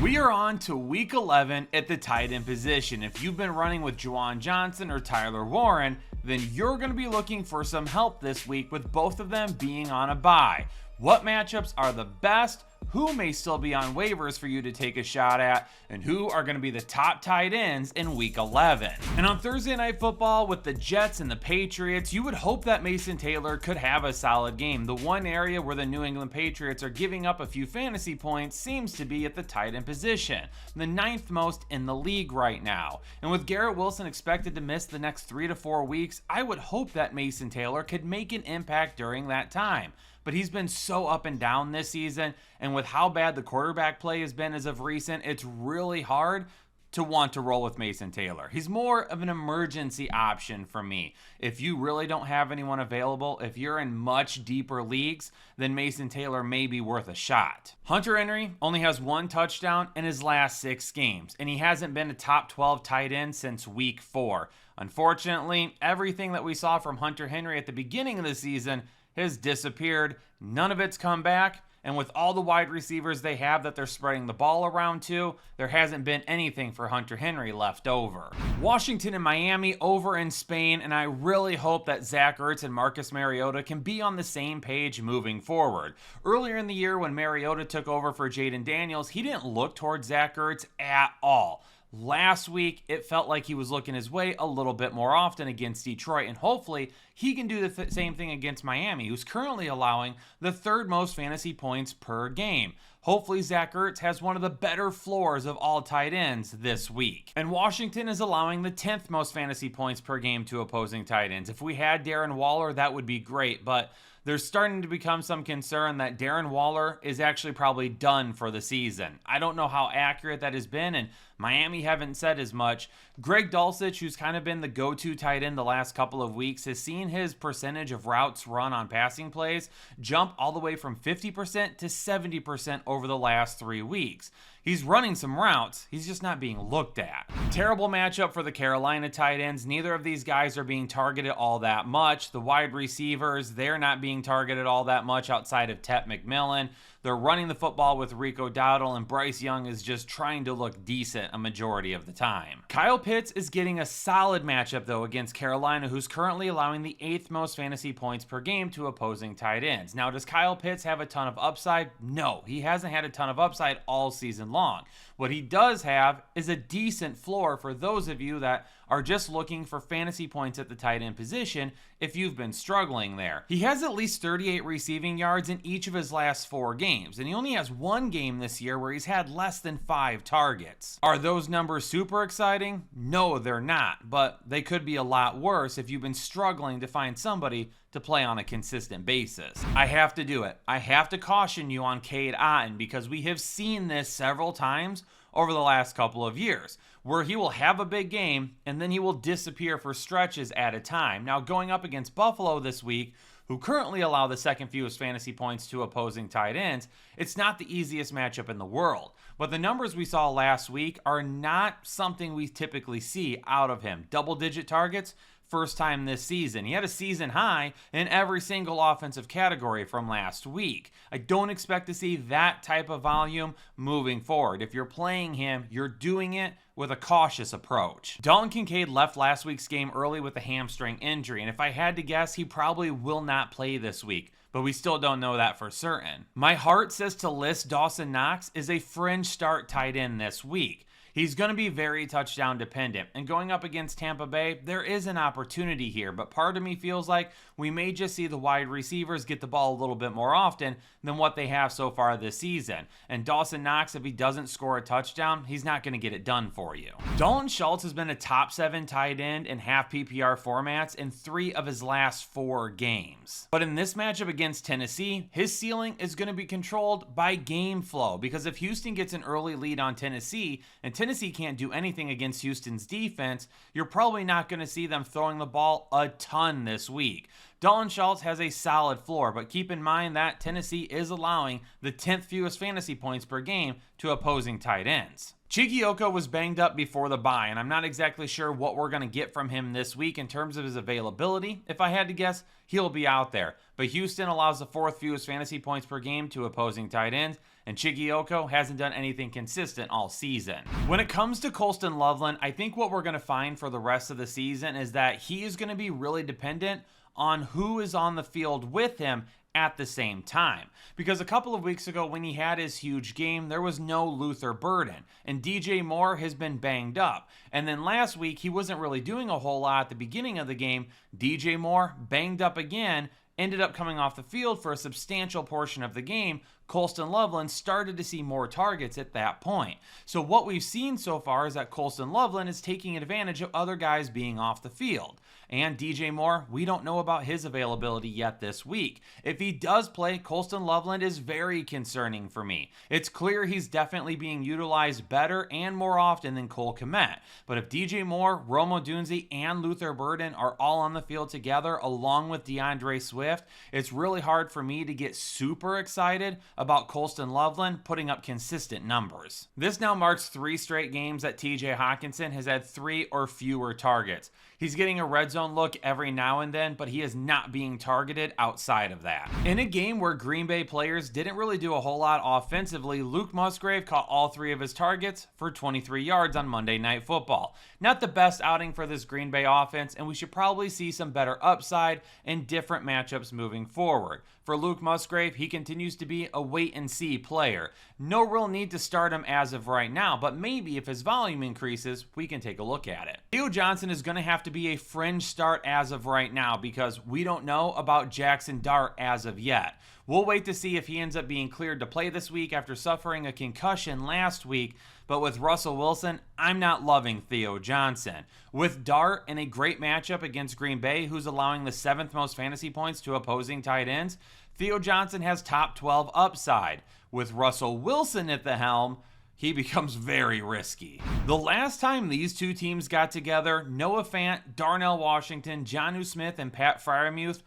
We are on to week 11 at the tight end position. If you've been running with Juwan Johnson or Tyler Warren, then you're going to be looking for some help this week with both of them being on a bye. What matchups are the best? Who may still be on waivers for you to take a shot at, and who are going to be the top tight ends in week 11. And on Thursday Night Football with the Jets and the Patriots, you would hope that Mason Taylor could have a solid game. The one area where the New England Patriots are giving up a few fantasy points seems to be at the tight end position, the 9th most in the league right now. And with Garrett Wilson expected to miss the next 3 to 4 weeks, I would hope that Mason Taylor could make an impact during that time. But he's been so up and down this season, and with how bad the quarterback play has been as of recent, it's really hard to want to roll with Mason Taylor. He's more of an emergency option for me. If you really don't have anyone available, if you're in much deeper leagues, then Mason Taylor may be worth a shot. Hunter Henry only has 1 touchdown in his last 6 games, and he hasn't been a top 12 tight end since week 4. Unfortunately, everything that we saw from Hunter Henry at the beginning of the season has disappeared. None of it's come back. And with all the wide receivers they have that they're spreading the ball around to, there hasn't been anything for Hunter Henry left over. Washington and Miami over in Spain, and I really hope that Zach Ertz and Marcus Mariota can be on the same page moving forward. Earlier in the year when Mariota took over for Jaden Daniels, he didn't look towards Zach Ertz at all. Last week, it felt like he was looking his way a little bit more often against Detroit, and hopefully he can do the same thing against Miami, who's currently allowing the 3rd most fantasy points per game. Hopefully Zach Ertz has one of the better floors of all tight ends this week. And Washington is allowing the 10th most fantasy points per game to opposing tight ends. If we had Darren Waller, that would be great, but there's starting to become some concern that Darren Waller is actually probably done for the season. I don't know how accurate that has been, and Miami haven't said as much. Greg Dulcich, who's kind of been the go-to tight end the last couple of weeks, has seen his percentage of routes run on passing plays jump all the way from 50% to 70% over the last 3 weeks. He's running some routes, he's just not being looked at. Terrible matchup for the Carolina tight ends. Neither of these guys are being targeted all that much. The wide receivers, they're not being targeted all that much outside of Tet McMillan. They're running the football with Rico Dowdle, and Bryce Young is just trying to look decent a majority of the time. Kyle Pitts is getting a solid matchup, though, against Carolina, who's currently allowing the 8th most fantasy points per game to opposing tight ends. Now, does Kyle Pitts have a ton of upside? No, he hasn't had a ton of upside all season long. What he does have is a decent floor for those of you that are just looking for fantasy points at the tight end position if you've been struggling there. He has at least 38 receiving yards in each of his last 4 games, and he only has 1 game this year where he's had less than 5 targets. Are those numbers super exciting? No, they're not, but they could be a lot worse if you've been struggling to find somebody to play on a consistent basis. I have to do it. I have to caution you on Cade Otton because we have seen this several times over the last couple of years, where he will have a big game and then he will disappear for stretches at a time. Now, going up against Buffalo this week, who currently allow the 2nd fewest fantasy points to opposing tight ends, it's not the easiest matchup in the world. But the numbers we saw last week are not something we typically see out of him. Double-digit targets, first time this season. He had a season high in every single offensive category from last week. I don't expect to see that type of volume moving forward. If you're playing him, you're doing it with a cautious approach. Dalton Kincaid left last week's game early with a hamstring injury, and if I had to guess, he probably will not play this week, but we still don't know that for certain. My heart says to list Dawson Knox as a fringe start tight end this week. He's going to be very touchdown dependent, and going up against Tampa Bay, there is an opportunity here, but part of me feels like we may just see the wide receivers get the ball a little bit more often than what they have so far this season. And Dawson Knox, if he doesn't score a touchdown, he's not going to get it done for you. Dalton Schultz has been a top 7 tight end in half PPR formats in 3 of his last 4 games. But in this matchup against Tennessee, his ceiling is going to be controlled by game flow, because if Houston gets an early lead on Tennessee, and Tennessee can't do anything against Houston's defense, you're probably not going to see them throwing the ball a ton this week. Dalton Schultz has a solid floor, but keep in mind that Tennessee is allowing the 10th fewest fantasy points per game to opposing tight ends. Chigioka was banged up before the bye, and I'm not exactly sure what we're going to get from him this week in terms of his availability. If I had to guess, he'll be out there. But Houston allows the 4th fewest fantasy points per game to opposing tight ends, and Chigioco hasn't done anything consistent all season. When it comes to Colston Loveland, I think what we're going to find for the rest of the season is that he is going to be really dependent on who is on the field with him at the same time. Because a couple of weeks ago when he had his huge game, there was no Luther Burden, and DJ Moore has been banged up. And then last week, he wasn't really doing a whole lot at the beginning of the game. DJ Moore banged up again, ended up coming off the field for a substantial portion of the game. Colston Loveland started to see more targets at that point. So what we've seen so far is that Colston Loveland is taking advantage of other guys being off the field. And DJ Moore, we don't know about his availability yet this week. If he does play, Colston Loveland is very concerning for me. It's clear he's definitely being utilized better and more often than Cole Kmet. But if DJ Moore, Rome Odunze, and Luther Burden are all on the field together along with DeAndre Swift, it's really hard for me to get super excited about Colston Loveland putting up consistent numbers. This now marks 3 straight games that TJ Hockenson has had 3 or fewer targets. He's getting a red zone look every now and then, but he is not being targeted outside of that. In a game where Green Bay players didn't really do a whole lot offensively, Luke Musgrave caught all 3 of his targets for 23 yards on Monday Night Football. Not the best outing for this Green Bay offense, and we should probably see some better upside in different matchups moving forward. For Luke Musgrave, he continues to be a wait-and-see player. No real need to start him as of right now, but maybe if his volume increases, we can take a look at it. Theo Johnson is going to have to be a fringe start as of right now because we don't know about Jackson Dart as of yet. We'll wait to see if he ends up being cleared to play this week after suffering a concussion last week, but with Russell Wilson, I'm not loving Theo Johnson. With Dart in a great matchup against Green Bay, who's allowing the 7th most fantasy points to opposing tight ends, Theo Johnson has top 12 upside. With Russell Wilson at the helm, he becomes very risky. The last time these two teams got together, Noah Fant, Darnell Washington, Jonnu Smith, and Pat Freiermuth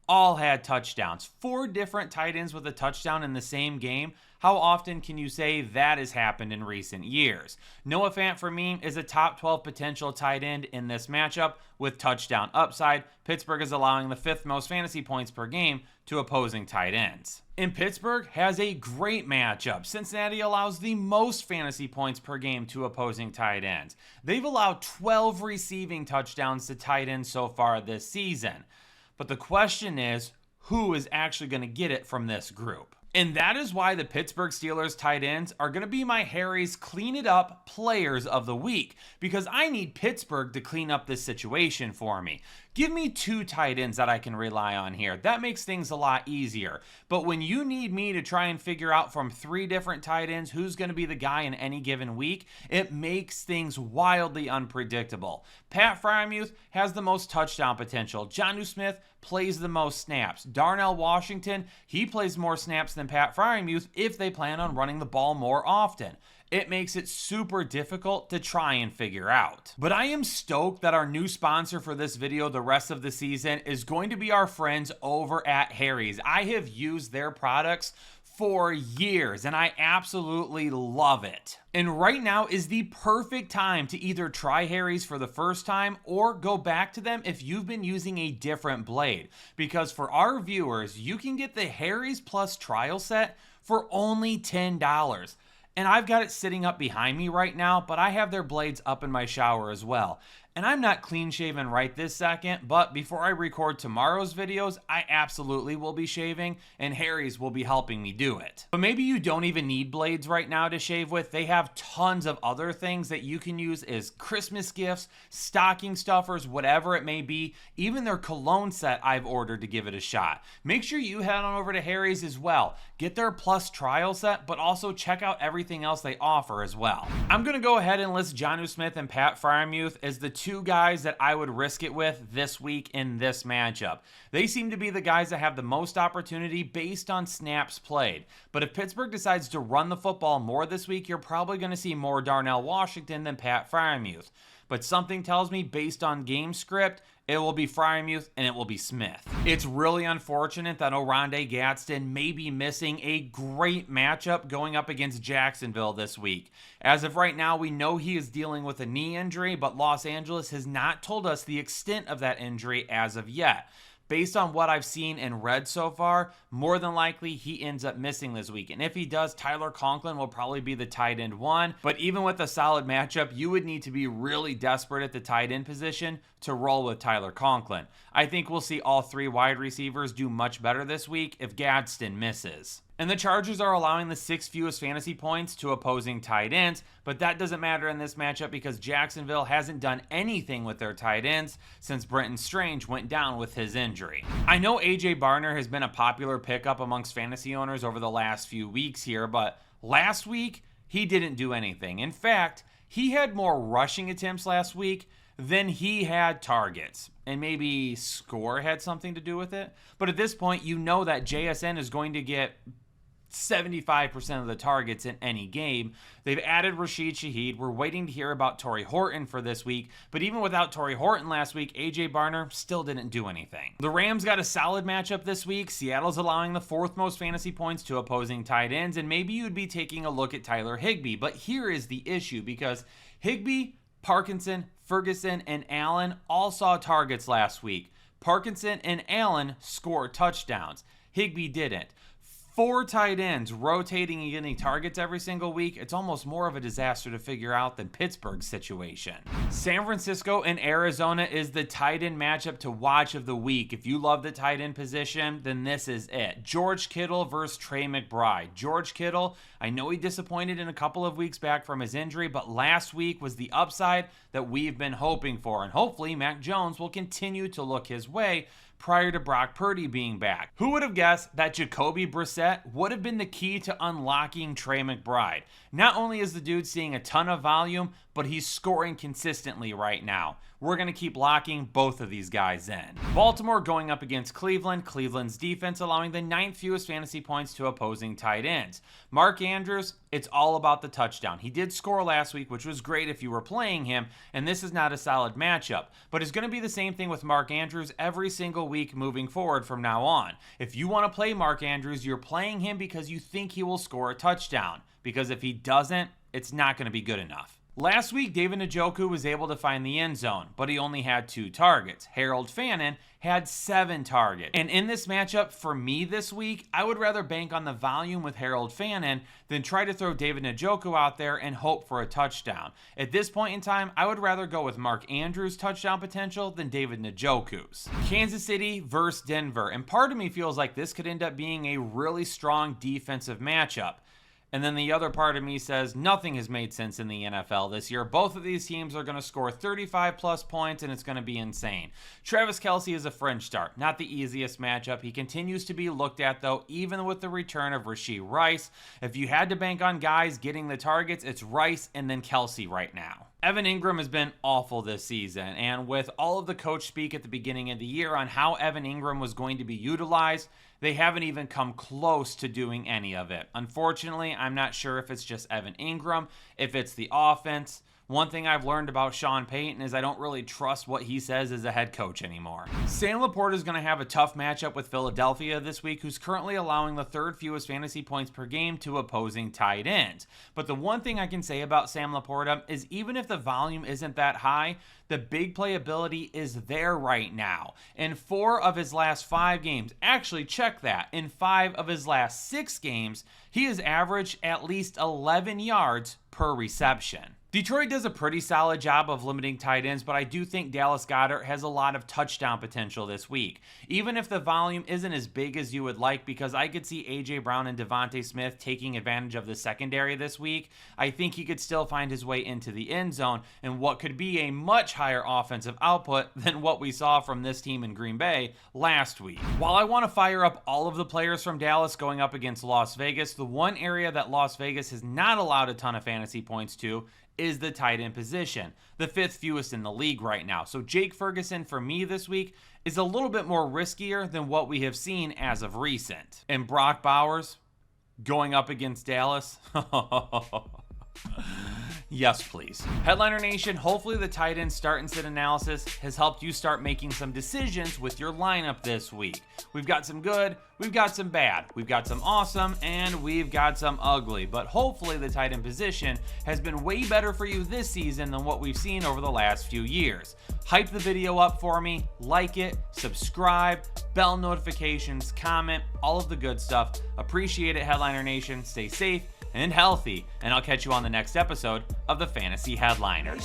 all had touchdowns. 4 different tight ends with a touchdown in the same game. How often can you say that has happened in recent years? Noah Fant for me is a top 12 potential tight end in this matchup with touchdown upside. Pittsburgh is allowing the 5th most fantasy points per game to opposing tight ends. And Pittsburgh has a great matchup. Cincinnati allows the most fantasy points per game to opposing tight ends. They've allowed 12 receiving touchdowns to tight ends so far this season. But the question is, who is actually going to get it from this group? And that is why the Pittsburgh Steelers tight ends are going to be my Harry's Clean It Up Players of the Week, because I need Pittsburgh to clean up this situation for me. Give me 2 tight ends that I can rely on here. That makes things a lot easier. But when you need me to try and figure out from 3 different tight ends who's going to be the guy in any given week, it makes things wildly unpredictable. Pat Freiermuth has the most touchdown potential. Jonnu Smith plays the most snaps. Darnell Washington, he plays more snaps than Pat Freiermuth if they plan on running the ball more often. It makes it super difficult to try and figure out. But I am stoked that our new sponsor for this video the rest of the season is going to be our friends over at Harry's. I have used their products for years and I absolutely love it. And right now is the perfect time to either try Harry's for the first time or go back to them if you've been using a different blade. Because for our viewers, you can get the Harry's Plus trial set for only $10. And I've got it sitting up behind me right now, but I have their blades up in my shower as well. And I'm not clean shaven right this second, but before I record tomorrow's videos, I absolutely will be shaving, and Harry's will be helping me do it. But maybe you don't even need blades right now to shave with. They have tons of other things that you can use as Christmas gifts, stocking stuffers, whatever it may be. Even their cologne set I've ordered to give it a shot. Make sure you head on over to Harry's as well. Get their Plus trial set, but also check out everything else they offer as well. I'm going to go ahead and list Jonnu Smith and Pat Freiermuth as the 2 guys that I would risk it with this week in this matchup. They seem to be the guys that have the most opportunity based on snaps played. But if Pittsburgh decides to run the football more this week, you're probably going to see more Darnell Washington than Pat Freiermuth. But something tells me based on game script, it will be Freiermuth and it will be Smith. It's really unfortunate that Oronde Gadsden may be missing a great matchup going up against Jacksonville this week. As of right now, we know he is dealing with a knee injury, but Los Angeles has not told us the extent of that injury as of yet. based on what I've seen and read so far, more than likely he ends up missing this week. And if he does, Tyler Conklin will probably be the tight end one. But even with a solid matchup, you would need to be really desperate at the tight end position to roll with Tyler Conklin. I think we'll see all three wide receivers do much better this week if Gadsden misses. And the Chargers are allowing the 6th fewest fantasy points to opposing tight ends, but that doesn't matter in this matchup because Jacksonville hasn't done anything with their tight ends since Brenton Strange went down with his injury. I know AJ Barner has been a popular pickup amongst fantasy owners over the last few weeks here, but last week he didn't do anything. In fact, he had more rushing attempts last week than he had targets. And maybe score had something to do with it. But at this point, you know that JSN is going to get 75% of the targets in any game. They've added Rashid Shaheed. We're waiting to hear about Torrey Horton for this week, but even without Torrey Horton last week, AJ Barner still didn't do anything. The Rams got a solid matchup this week. Seattle's allowing the 4th most fantasy points to opposing tight ends, and maybe you'd be taking a look at Tyler Higbee, but here is the issue because Higbee, Parkinson, Ferguson, and Allen all saw targets last week. Parkinson and Allen scored touchdowns. Higbee didn't. 4 tight ends rotating and getting targets every single week, it's almost more of a disaster to figure out than Pittsburgh's situation. San Francisco and Arizona is the tight end matchup to watch of the week. If you love the tight end position, then this is it. George Kittle versus Trey McBride. George Kittle, I know he disappointed in a couple of weeks back from his injury, but last week was the upside that we've been hoping for, and hopefully Mac Jones will continue to look his way prior to Brock Purdy being back. Who would have guessed that Jacoby Brissett would have been the key to unlocking Trey McBride? Not only is the dude seeing a ton of volume, but he's scoring consistently right now. We're going to keep locking both of these guys in. Baltimore going up against Cleveland. Cleveland's defense allowing the 9th fewest fantasy points to opposing tight ends. Mark Andrews, it's all about the touchdown. He did score last week, which was great if you were playing him, and this is not a solid matchup. But it's going to be the same thing with Mark Andrews every single week moving forward from now on. If you want to play Mark Andrews, you're playing him because you think he will score a touchdown. Because if he doesn't, it's not going to be good enough. Last week, David Njoku was able to find the end zone, but he only had 2 targets. Harold Fannin had 7 targets. And in this matchup, for me this week, I would rather bank on the volume with Harold Fannin than try to throw David Njoku out there and hope for a touchdown. At this point in time, I would rather go with Mark Andrews' touchdown potential than David Njoku's. Kansas City versus Denver. And part of me feels like this could end up being a really strong defensive matchup. And then the other part of me says nothing has made sense in the NFL this year. Both of these teams are going to score 35 plus points, and it's going to be insane. Travis Kelce is a fringe start. Not the easiest matchup. He continues to be looked at, though, even with the return of Rashee Rice. If you had to bank on guys getting the targets, it's Rice and then Kelce right now. Evan Ingram has been awful this season, and with all of the coach speak at the beginning of the year on how Evan Ingram was going to be utilized, they haven't even come close to doing any of it. Unfortunately, I'm not sure if it's just Evan Ingram, if it's the offense. One thing I've learned about Sean Payton is I don't really trust what he says as a head coach anymore. Sam Laporta is going to have a tough matchup with Philadelphia this week, who's currently allowing the 3rd fewest fantasy points per game to opposing tight ends. But the one thing I can say about Sam Laporta is even if the volume isn't that high, the big playability is there right now. In 4 of his last 5 games, actually check that, in 5 of his last 6 games, he has averaged at least 11 yards per reception. Detroit does a pretty solid job of limiting tight ends, but I do think Dallas Goedert has a lot of touchdown potential this week. Even if the volume isn't as big as you would like, because I could see A.J. Brown and Devontae Smith taking advantage of the secondary this week, I think he could still find his way into the end zone and what could be a much higher offensive output than what we saw from this team in Green Bay last week. While I want to fire up all of the players from Dallas going up against Las Vegas, the one area that Las Vegas has not allowed a ton of fantasy points to is the tight end position, the 5th fewest in the league right now. So Jake Ferguson for me this week is a little bit more riskier than what we have seen as of recent. And Brock Bowers going up against Dallas. Yes, please. Headliner Nation, hopefully the tight end start and sit analysis has helped you start making some decisions with your lineup this week. We've got some good, we've got some bad, we've got some awesome, and we've got some ugly. But hopefully the tight end position has been way better for you this season than what we've seen over the last few years. Hype the video up for me, like it, subscribe, bell notifications, comment, all of the good stuff. Appreciate it, Headliner Nation. Stay safe and healthy, and I'll catch you on the next episode of the Fantasy Headliner.